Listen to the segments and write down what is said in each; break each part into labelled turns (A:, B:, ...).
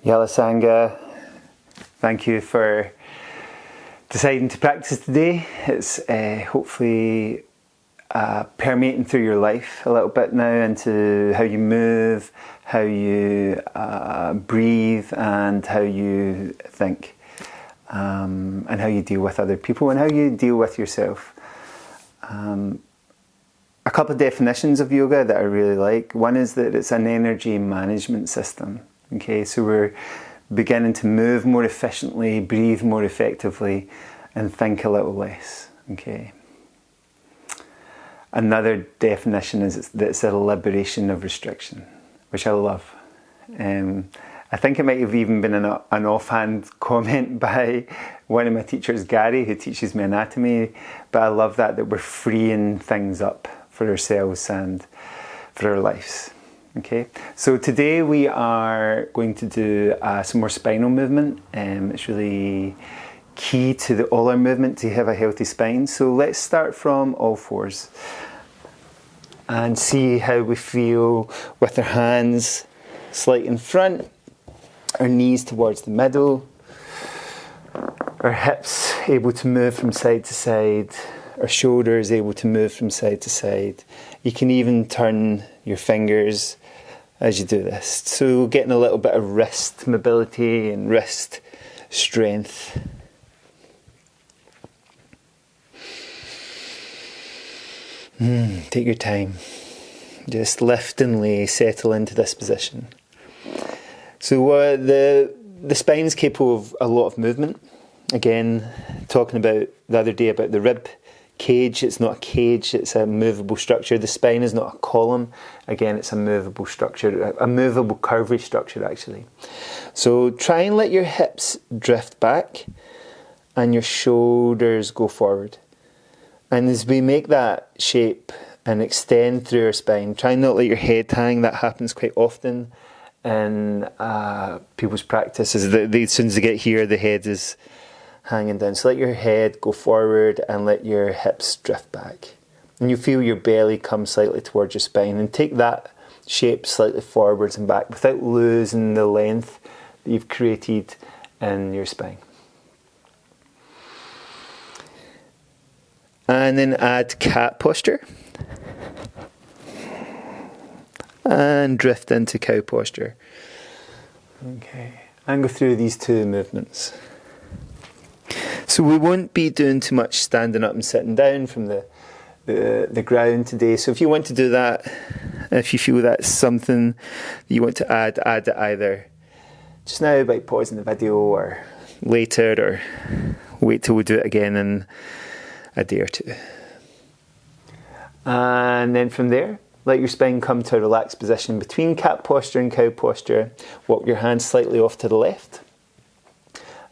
A: Yala Sangha, thank you for deciding to practice today. It's hopefully permeating through your life a little bit now into how you move, how you breathe, and how you think, and how you deal with other people and how you deal with yourself. A couple of definitions of yoga that I really like. One is that it's an energy management system. Okay, so we're beginning to move more efficiently, breathe more effectively, and think a little less. Okay. Another definition is that it's a liberation of restriction, which I love. I think it might have even been an offhand comment by one of my teachers, Gary, who teaches me anatomy, but I love that we're freeing things up for ourselves and for our lives. Okay, so today we are going to do some more spinal movement. It's really key to all our movement to have a healthy spine. So let's start from all fours and see how we feel with our hands slightly in front, our knees towards the middle, our hips able to move from side to side, our shoulders able to move from side to side. You can even turn your fingers as you do this. So getting a little bit of wrist mobility and wrist strength. Take your time. Just lift and lay, settle into this position. So the spine's capable of a lot of movement. Again, talking about the other day about the rib cage, it's not a cage, it's a movable structure. The spine is not a column. Again, it's a movable structure, a movable curvy structure actually. So try and let your hips drift back and your shoulders go forward. And as we make that shape and extend through our spine, try and not let your head hang. That happens quite often in people's practices. As soon as they get here, the head is hanging down. So let your head go forward and let your hips drift back. And you feel your belly come slightly towards your spine, and take that shape slightly forwards and back without losing the length that you've created in your spine. And then add cat posture. And drift into cow posture. Okay. And go through these two movements. So we won't be doing too much standing up and sitting down from the ground today. So if you want to do that, if you feel that's something that you want to add it either just now by pausing the video, or later, or wait till we do it again in a day or two. And then from there, let your spine come to a relaxed position between cat posture and cow posture. Walk your hands slightly off to the left.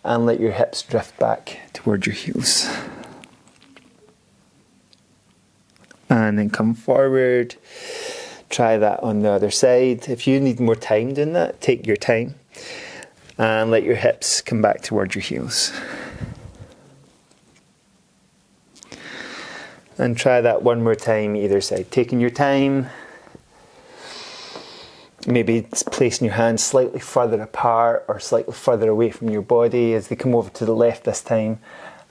A: And let your hips drift back towards your heels. And then come forward. Try that on the other side. If you need more time doing that, take your time. And let your hips come back towards your heels. And try that one more time either side. Taking your time. Maybe placing your hands slightly further apart or slightly further away from your body as they come over to the left this time.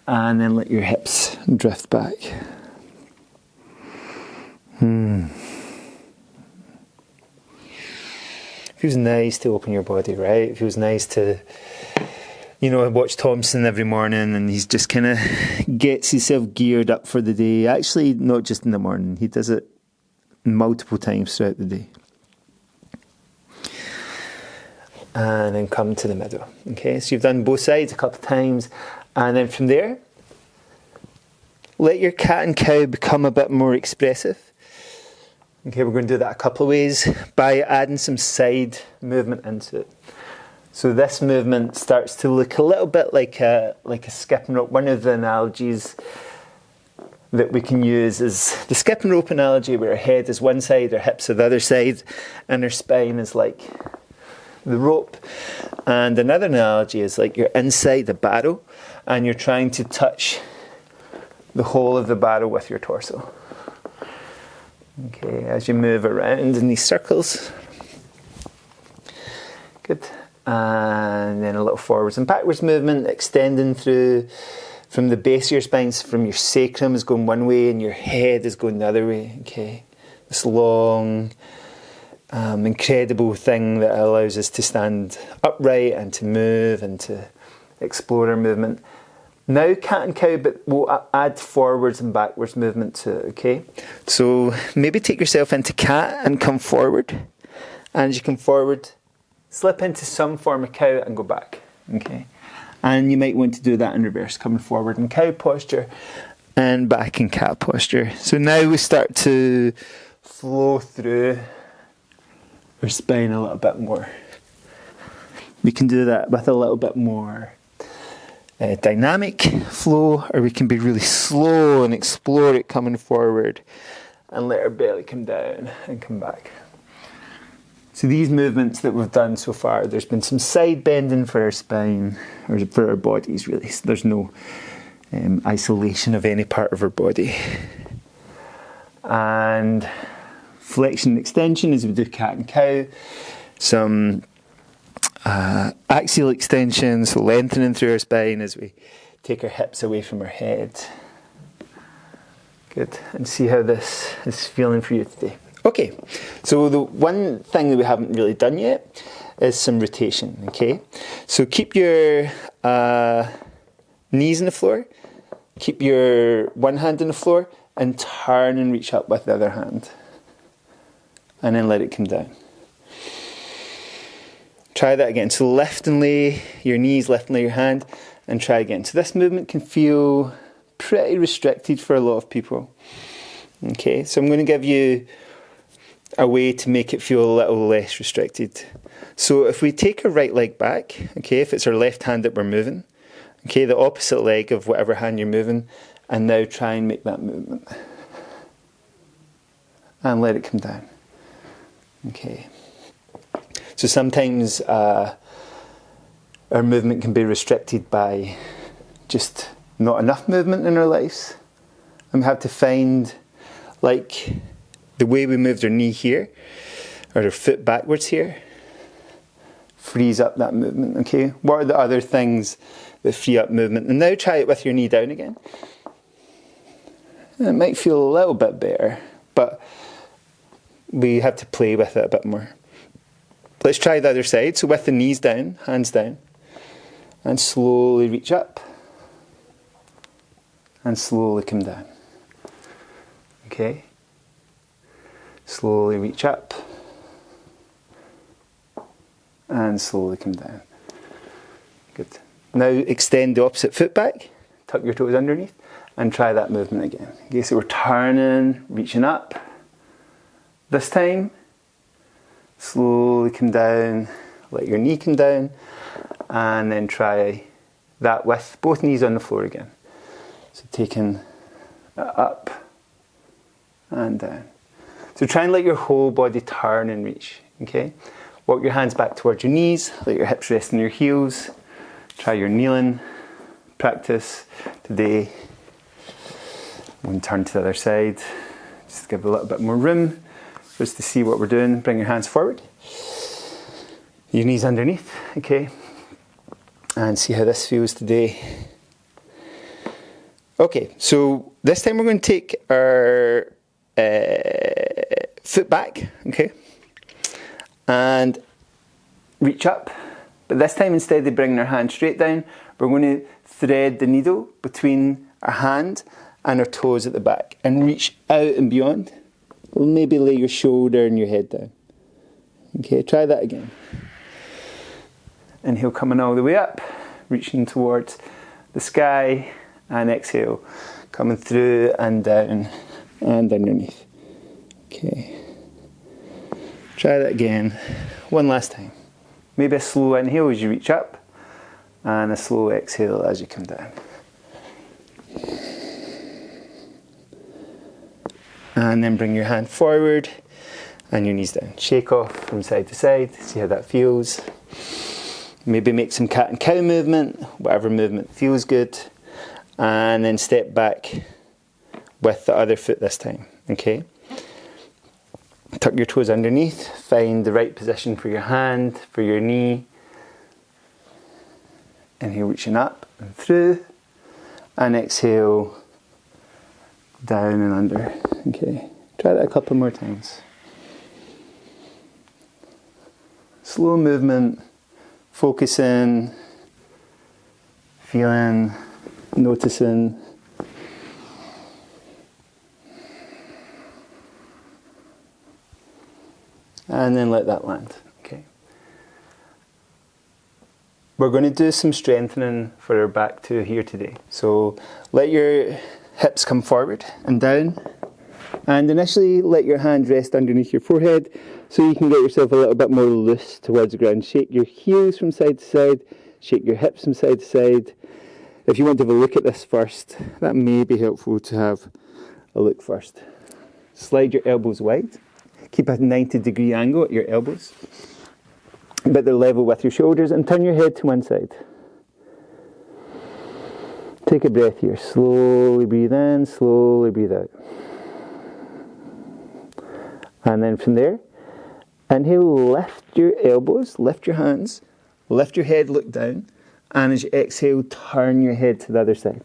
A: And then let your hips drift back. Feels nice to open your body, right? It feels nice to, I watch Thompson every morning, and he's just kind of gets himself geared up for the day. Actually, not just in the morning. He does it multiple times throughout the day. And then come to the middle. Okay, so you've done both sides a couple of times. And then from there, let your cat and cow become a bit more expressive. Okay, we're going to do that a couple of ways by adding some side movement into it. So this movement starts to look a little bit like a skipping rope. One of the analogies that we can use is the skipping rope analogy, where our head is one side, our hips are the other side, and our spine is like the rope. And another analogy is like you're inside the barrel and you're trying to touch the whole of the barrel with your torso. Okay, as you move around in these circles. Good. And then a little forwards and backwards movement, extending through from the base of your spine, from your sacrum is going one way and your head is going the other way. Okay, this long, incredible thing that allows us to stand upright and to move and to explore our movement. Now cat and cow, but we'll add forwards and backwards movement to it, okay? So maybe take yourself into cat and come forward. And as you come forward, slip into some form of cow and go back, okay? And you might want to do that in reverse, coming forward in cow posture and back in cat posture. So now we start to flow through our spine a little bit more. We can do that with a little bit more dynamic flow, or we can be really slow and explore it coming forward and let our belly come down and come back. So these movements that we've done so far, there's been some side bending for our spine, or for our bodies really, so there's no isolation of any part of our body. And flexion and extension as we do cat and cow, some axial extension, so lengthening through our spine as we take our hips away from our head. Good, and see how this is feeling for you today. Okay, so the one thing that we haven't really done yet is some rotation, okay? So keep your knees on the floor, keep your one hand on the floor, and turn and reach up with the other hand. And then let it come down. Try that again. So lift and lay your knees, lift and lay your hand, and try again. So this movement can feel pretty restricted for a lot of people. Okay, so I'm going to give you a way to make it feel a little less restricted. So if we take our right leg back, okay, if it's our left hand that we're moving, okay, the opposite leg of whatever hand you're moving, and now try and make that movement. And let it come down. Okay. So sometimes our movement can be restricted by just not enough movement in our lives. And we have to find, like, the way we moved our knee here, or our foot backwards here, frees up that movement, okay? What are the other things that free up movement? And now try it with your knee down again. And it might feel a little bit better, but we have to play with it a bit more. Let's try the other side. So with the knees down, hands down, and slowly reach up, and slowly come down. Okay? Slowly reach up, and slowly come down. Good. Now extend the opposite foot back, tuck your toes underneath, and try that movement again. Okay, so we're turning, reaching up. This time, slowly come down, let your knee come down, and then try that with both knees on the floor again. So taking it up and down. So try and let your whole body turn and reach, okay? Walk your hands back towards your knees, let your hips rest on your heels. Try your kneeling practice today. And turn to the other side. Just give a little bit more room for us to see what we're doing. Bring your hands forward. Your knees underneath, okay? And see how this feels today. Okay, so this time we're going to take our foot back, okay? And reach up. But this time, instead of bringing our hand straight down, we're going to thread the needle between our hand and our toes at the back and reach out and beyond. We'll maybe lay your shoulder and your head down. Okay, try that again. Inhale, coming all the way up, reaching towards the sky, and exhale, coming through and down and underneath. Okay. Try that again. One last time. Maybe a slow inhale as you reach up, and a slow exhale as you come down. And then bring your hand forward and your knees down. Shake off from side to side, see how that feels. Maybe make some cat and cow movement, whatever movement feels good. And then step back with the other foot this time, okay? Tuck your toes underneath, find the right position for your hand, for your knee. Inhale, reaching up and through. And exhale, down and under. Okay, try that a couple more times. Slow movement, focusing, feeling, noticing. And then let that land. Okay. We're going to do some strengthening for our back too here today. So let your hips come forward and down. And initially let your hand rest underneath your forehead so you can get yourself a little bit more loose towards the ground. Shake your heels from side to side, shake your hips from side to side. If you want to have a look at this first, that may be helpful to have a look first. Slide your elbows wide. Keep a 90-degree angle at your elbows, but they're level with your shoulders, and turn your head to one side. Take a breath here. Slowly breathe in, slowly breathe out. And then from there, inhale, lift your elbows, lift your hands, lift your head, look down, and as you exhale, turn your head to the other side.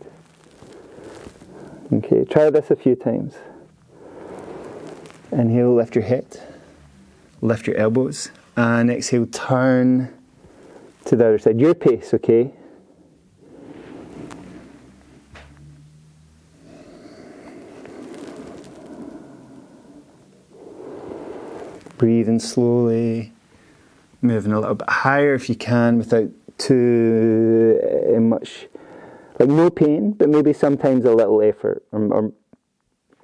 A: Okay, try this a few times. Inhale, lift your head, lift your elbows, and exhale, turn to the other side. Your pace, okay? Breathing slowly, moving a little bit higher if you can without too much, like no pain, but maybe sometimes a little effort, or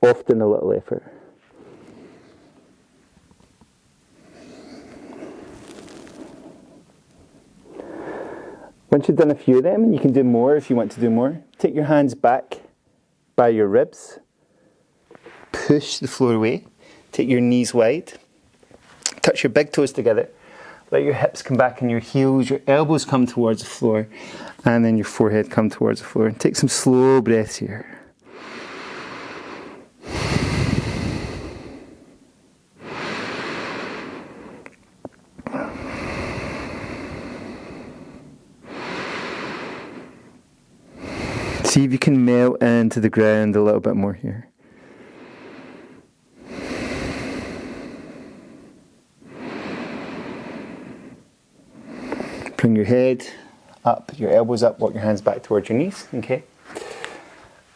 A: often a little effort. Once you've done a few of them, and you can do more if you want to do more, take your hands back by your ribs, push the floor away, take your knees wide, touch your big toes together, let your hips come back and your heels, your elbows come towards the floor, and then your forehead come towards the floor. And take some slow breaths here. See if you can melt into the ground a little bit more here. Bring your head up, your elbows up, walk your hands back towards your knees, okay?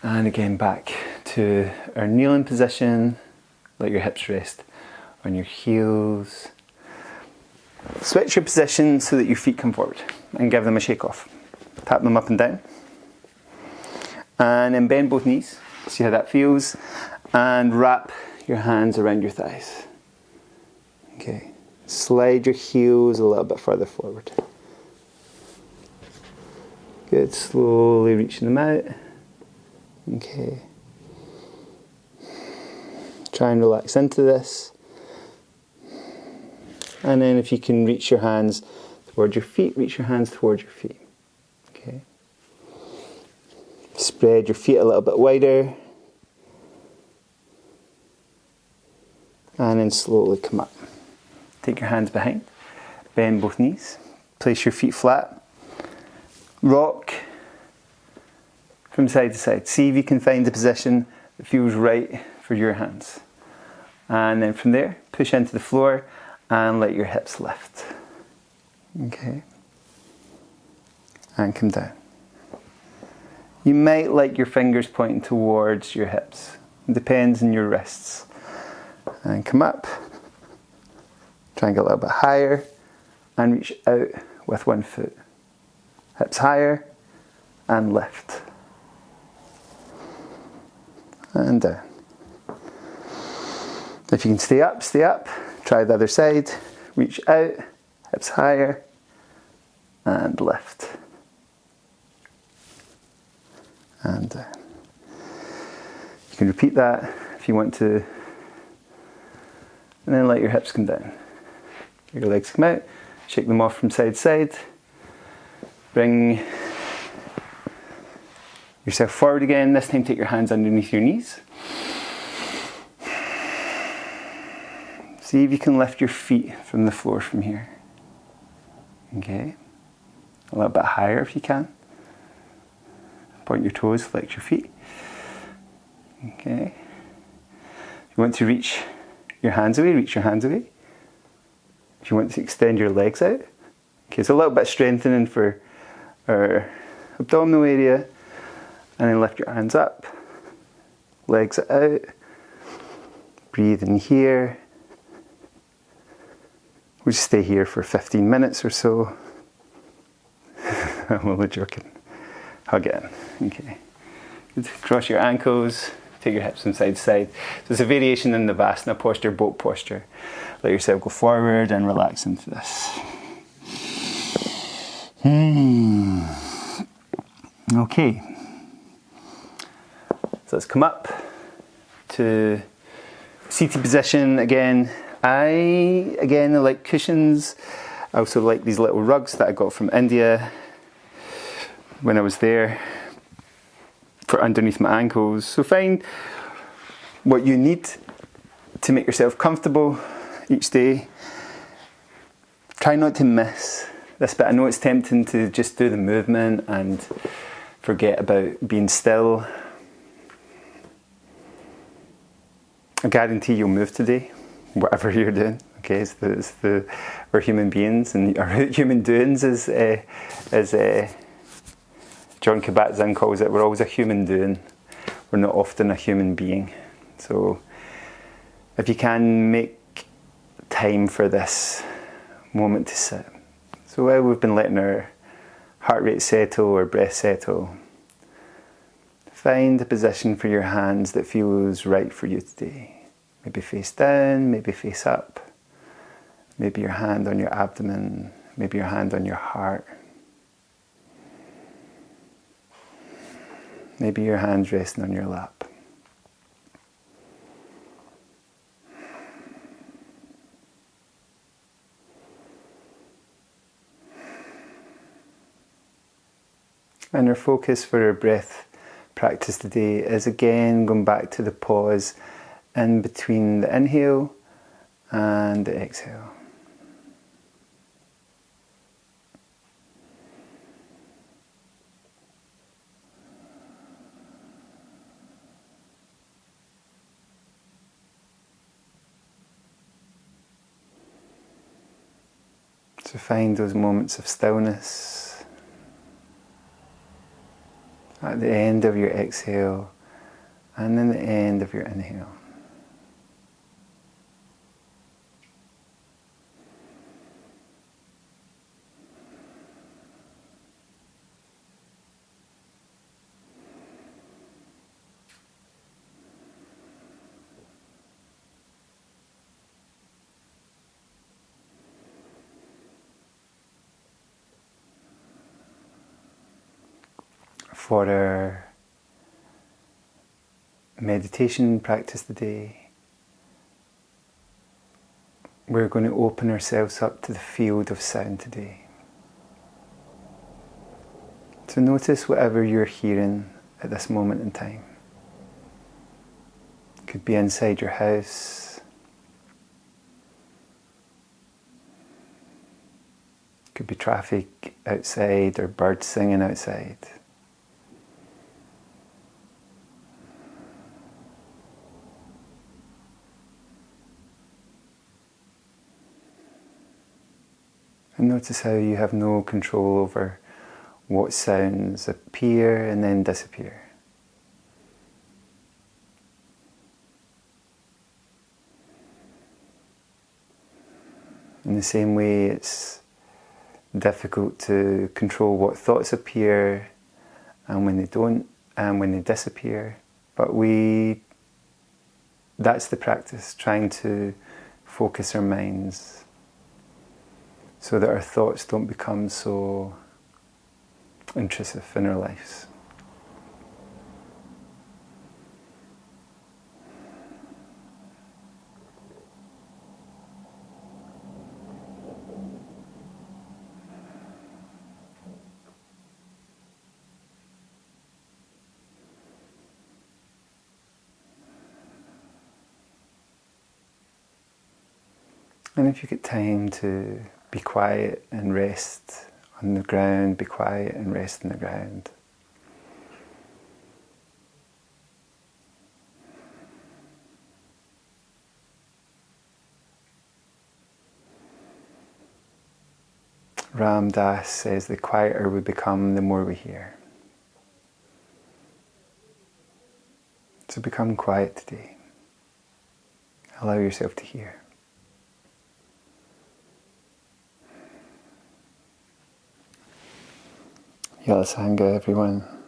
A: And again back to our kneeling position. Let your hips rest on your heels. Switch your position so that your feet come forward and give them a shake off. Tap them up and down. And then bend both knees, see how that feels, and wrap your hands around your thighs. Okay, slide your heels a little bit further forward. Good, slowly reaching them out. Okay. Try and relax into this. And then if you can reach your hands towards your feet, reach your hands towards your feet. Okay. Spread your feet a little bit wider. And then slowly come up. Take your hands behind. Bend both knees. Place your feet flat. Rock from side to side. See if you can find a position that feels right for your hands. And then from there, push into the floor and let your hips lift. Okay. And come down. You might like your fingers pointing towards your hips. It depends on your wrists. And come up. Try and get a little bit higher. And reach out with one foot. Hips higher. And lift. And down. If you can stay up, stay up. Try the other side. Reach out. Hips higher. And lift. And down. You can repeat that if you want to. And then let your hips come down. Your legs come out. Shake them off from side to side. Bring yourself forward again. This time take your hands underneath your knees. See if you can lift your feet from the floor from here. Okay. a little bit higher if you can. Point your toes, flex your feet. Okay. If you want to reach your hands away, reach your hands away. If you want to extend your legs out. Okay, so a little bit strengthening for our abdominal area. And then lift your hands up. Legs out. Breathe in here. We'll just stay here for 15 minutes or so. I'm only joking. Hug it in. Okay. Good. Cross your ankles. Take your hips from side to side. So it's a variation in the Navasana posture, boat posture. Let yourself go forward and relax into this. Okay. So let's come up to seated position again. I like cushions. I also like these little rugs that I got from India when I was there for underneath my ankles. So find what you need to make yourself comfortable each day. Try not to miss this bit. I know it's tempting to just do the movement and forget about being still. I guarantee you'll move today, whatever you're doing. Okay, we're human beings, and our human doings, as John Kabat-Zinn calls it, we're always a human doing. We're not often a human being. So if you can make time for this moment to sit. So while we've been letting our heart rate settle or breath settle, find a position for your hands that feels right for you today. Maybe face down, maybe face up. Maybe your hand on your abdomen, maybe your hand on your heart. Maybe your hands resting on your lap. And our focus for our breath practice today is again going back to the pause in between the inhale and the exhale. So find those moments of stillness at the end of your exhale and then the end of your inhale. For our meditation practice today, we're going to open ourselves up to the field of sound today. So notice whatever you're hearing at this moment in time. It could be inside your house. It could be traffic outside or birds singing outside. And notice how you have no control over what sounds appear and then disappear. In the same way, it's difficult to control what thoughts appear and when they don't, and when they disappear. But that's the practice, trying to focus our minds so that our thoughts don't become so intrusive in our lives. And if you get time to be quiet and rest on the ground, be quiet and rest on the ground. Ram Dass says the quieter we become, the more we hear. So become quiet today. Allow yourself to hear. Yala Sangha, everyone.